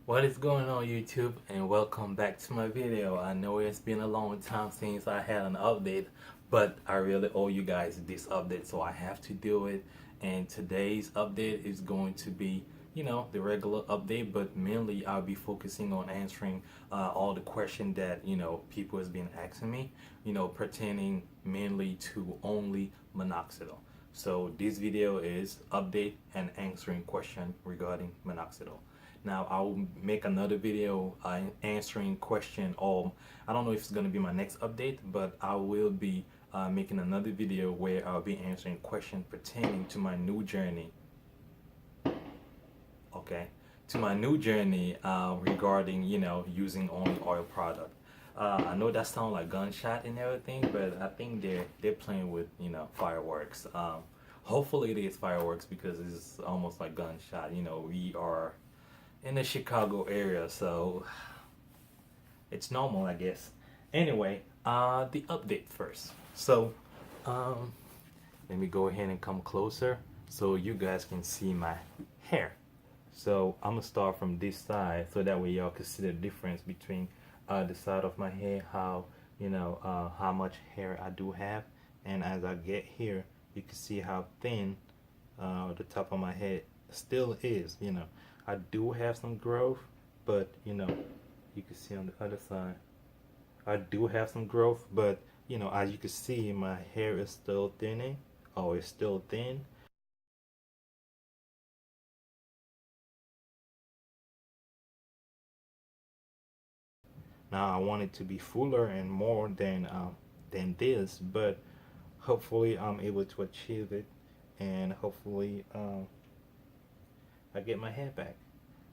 What is going on, YouTube, and welcome back to my video. I know it's been a long time since I had an update, but I really owe you guys this update, so I have to do it. And today's update is going to be, the regular update, but mainly I'll be focusing on answering all the questions that, people has been asking me, pertaining mainly to only minoxidil. So this video is update and answering question regarding minoxidil. Now I'll make another video answering question, or I don't know if it's going to be my next update, but I will be making another video where I'll be answering questions pertaining to my new journey. Okay, to my new journey regarding using only oil product. I know that sounds like gunshot and everything, but I think they're playing with fireworks. Hopefully it is fireworks because it's almost like gunshot. We are in the Chicago area, so it's normal, I guess. Anyway, the update first. So let me go ahead and come closer so you guys can see my hair. So I'm gonna start from this side so that way y'all can see the difference between the side of my hair, how how much hair I do have, and as I get here you can see how thin the top of my head still is. I do have some growth, but you can see on the other side I do have some growth, but as you can see, my hair is still thinning, or it's still thin. Now I want it to be fuller and more than this, but hopefully I'm able to achieve it, and hopefully I get my hair back.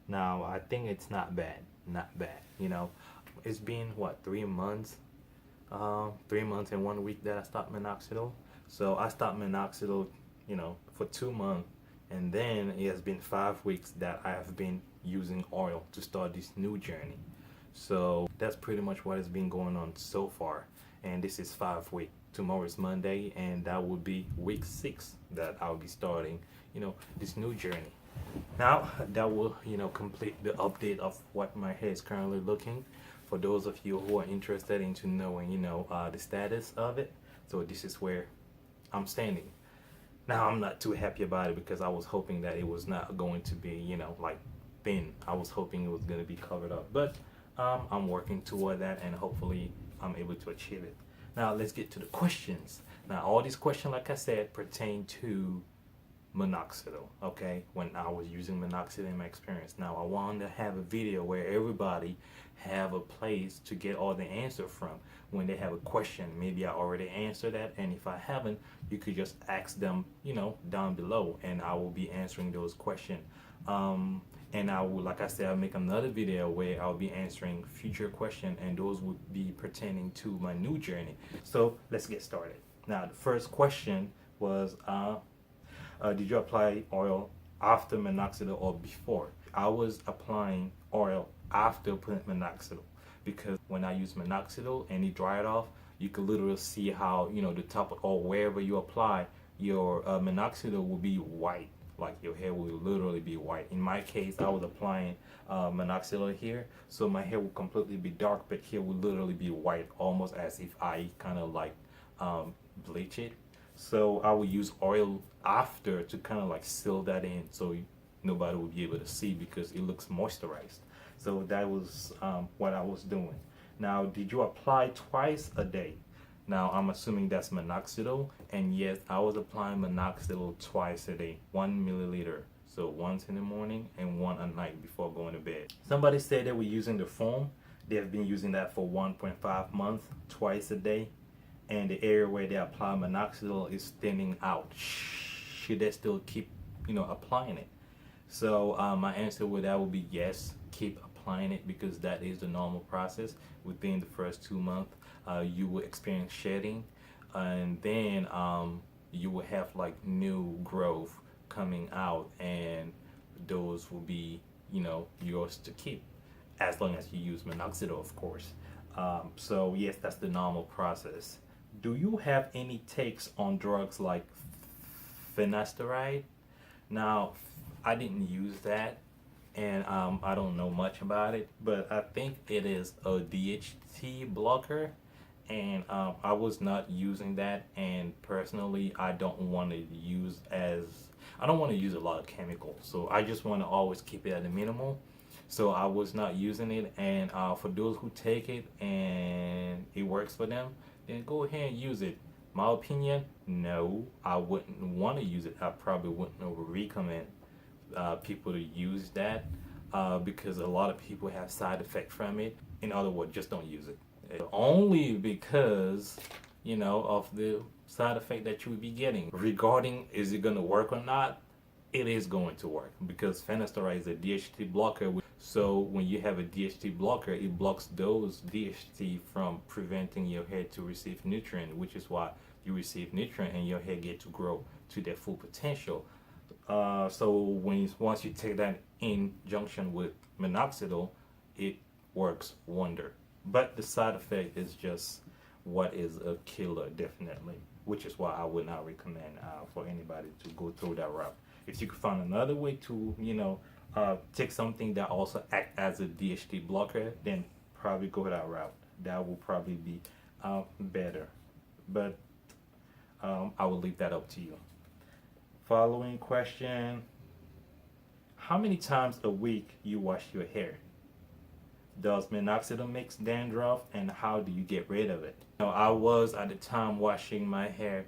Now I think it's not bad, it's been what, 3 months, 3 months and 1 week that I stopped minoxidil. So I stopped minoxidil, for 2 months, and then it has been 5 weeks that I have been using oil to start this new journey. So that's pretty much what has been going on so far, and this is 5 weeks. Tomorrow is Monday, and that will be week 6 that I'll be starting this new journey. Now that will complete the update of what my hair is currently looking. For those of you who are interested into knowing the status of it, so this is where I'm standing. Now I'm not too happy about it because I was hoping that it was not going to be like thin. I was hoping it was going to be covered up, but I'm working toward that, and hopefully I'm able to achieve it. Now let's get to the questions. Now all these questions, like I said, pertain to minoxidil. Okay, when I was using minoxidil in my experience. Now I wanted to have a video where everybody have a place to get all the answer from when they have a question. Maybe I already answered that, and if I haven't, you could just ask them down below, and I will be answering those questions. And I will, like I said, I'll make another video where I'll be answering future questions, and those would be pertaining to my new journey. So let's get started. Now the first question was did you apply oil after minoxidil or before? I was applying oil after putting minoxidil, because when I use minoxidil and it dried off, you can literally see how the top, or wherever you apply your minoxidil, will be white. Like your hair will literally be white. In my case, I was applying minoxidil here, so my hair will completely be dark, but here will literally be white, almost as if I kind of like bleach it. So I will use oil after to kind of like seal that in, so nobody will be able to see because it looks moisturized. So that was what I was doing. Now, did you apply twice a day? Now I'm assuming that's minoxidil, and yes, I was applying minoxidil twice a day, 1 milliliter. So once in the morning and one at night before going to bed. Somebody said they were using the foam. They have been using that for 1.5 months, twice a day, and the area where they apply minoxidil is thinning out. Should they still keep applying it? So my answer with that would be yes, keep applying it, because that is the normal process. Within the first 2 months you will experience shedding, and then you will have like new growth coming out, and those will be yours to keep, as long as you use minoxidil, of course. So yes, that's the normal process. Do you have any takes on drugs like finasteride? Now I didn't use that, and I don't know much about it, but I think it is a DHT blocker, and I was not using that. And personally, I don't want to use a lot of chemicals, so I just want to always keep it at a minimal. So I was not using it, and for those who take it and it works for them, then go ahead and use it. My opinion, no, I wouldn't want to use it. I probably wouldn't recommend people to use that because a lot of people have side effects from it. In other words, just don't use it. Only because, of the side effect that you would be getting. Regarding is it going to work or not, it is going to work because finasteride is a DHT blocker. So when you have a DHT blocker, it blocks those DHT from preventing your hair to receive nutrient, which is why you receive nutrient and your hair get to grow to their full potential. So once you take that in junction with minoxidil, it works wonder. But the side effect is just what is a killer, definitely, which is why I would not recommend for anybody to go through that route. If you could find another way to, take something that also act as a DHT blocker, then probably go that route. That will probably be better. But I will leave that up to you. Following question: how many times a week you wash your hair? Does minoxidil mix dandruff, and how do you get rid of it? I was at the time washing my hair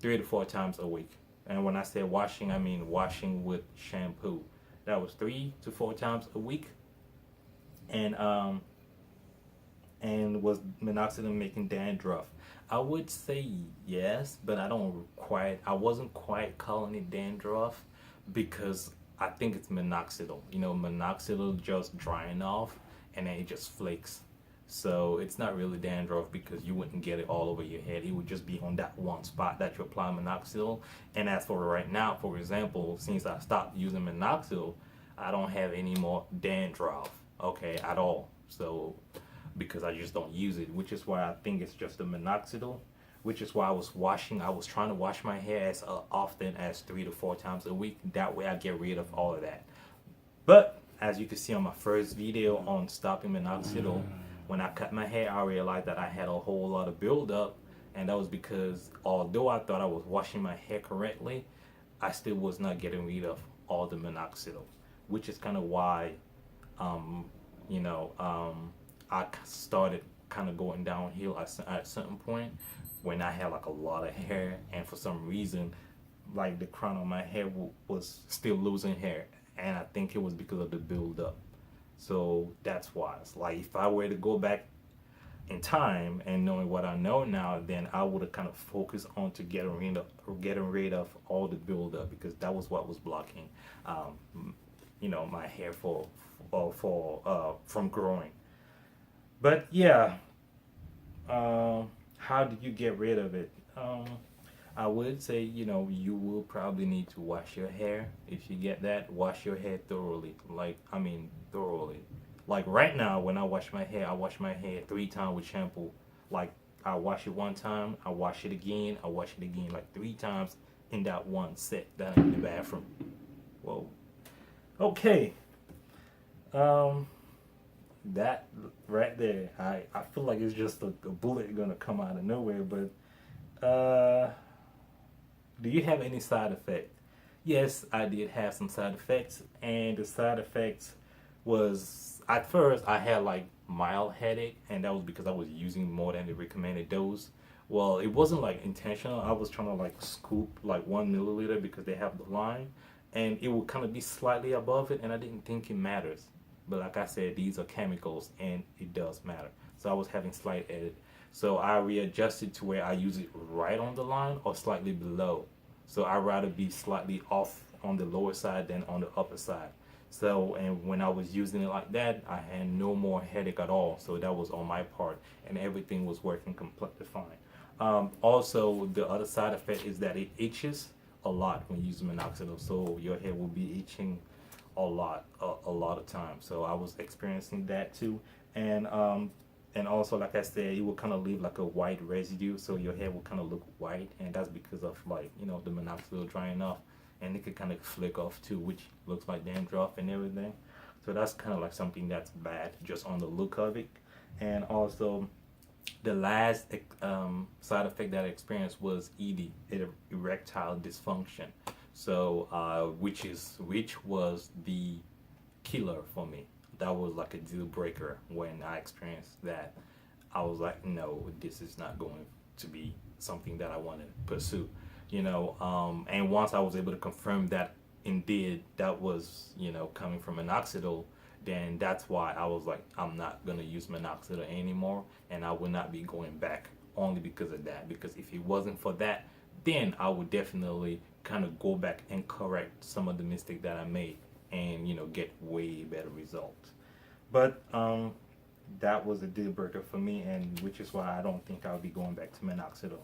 3 to 4 times a week. And when I say washing, I mean washing with shampoo. That was 3 to 4 times a week. And was minoxidil making dandruff? I would say yes, but I wasn't quite calling it dandruff because I think it's minoxidil. Minoxidil just drying off and then it just flakes. So it's not really dandruff because you wouldn't get it all over your head. It would just be on that one spot that you apply minoxidil. And as for right now, for example, since I stopped using minoxidil, I don't have any more dandruff, okay, at all. So because I just don't use it, which is why I think it's just the minoxidil, which is why I was trying to wash my hair as often as 3 to 4 times a week. That way I get rid of all of that. But as you can see on my first video on stopping minoxidil, when I cut my hair, I realized that I had a whole lot of buildup, and that was because although I thought I was washing my hair correctly, I still was not getting rid of all the minoxidil, which is kind of why, I started kind of going downhill at a certain point when I had like a lot of hair, and for some reason, like the crown of my hair was still losing hair, and I think it was because of the buildup. So that's why it's like if I were to go back in time and knowing what I know now, then I would have kind of focused on to getting rid of all the buildup because that was what was blocking, my hair from growing. But yeah, how do you get rid of it? I would say, you will probably need to wash your hair. If you get that, wash your hair thoroughly. Thoroughly. Like right now, when I wash my hair 3 times with shampoo. Like I wash it 1 time, I wash it again, like 3 times in that one set that I'm in the bathroom. Whoa. Okay. That right there, I feel like it's just a bullet gonna come out of nowhere, but do you have any side effect? Yes, I did have some side effects, and the side effects was at first I had like mild headache, and that was because I was using more than the recommended dose. Well, it wasn't like intentional. I was trying to like scoop like 1 milliliter because they have the line, and it would kind of be slightly above it, and I didn't think it matters. But like I said, these are chemicals, and it does matter. So I was having slight edit. So I readjusted to where I use it right on the line or slightly below. So I'd rather be slightly off on the lower side than on the upper side. So, and when I was using it like that, I had no more headache at all. So that was on my part, and everything was working completely fine. Also, the other side effect is that it itches a lot when using minoxidil. So your hair will be itching a lot of times. So I was experiencing that too. And also, like I said, it will kind of leave like a white residue, so your hair will kind of look white, and that's because of the minoxidil drying off. and it could kind of flick off too, which looks like dandruff and everything. So that's kind of like something that's bad just on the look of it. And also, the last side effect that I experienced was ED, erectile dysfunction. So, which was the killer for me. That was like a deal breaker when I experienced that. I was like, no, this is not going to be something that I want to pursue, and once I was able to confirm that indeed that was, coming from minoxidil, then that's why I was like, I'm not gonna use minoxidil anymore, and I will not be going back only because of that. Because if it wasn't for that, then I would definitely kind of go back and correct some of the mistake that I made, and get way better results. But that was a deal breaker for me, and which is why I don't think I'll be going back to minoxidil.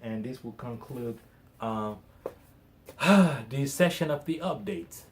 And this will conclude the session of the updates.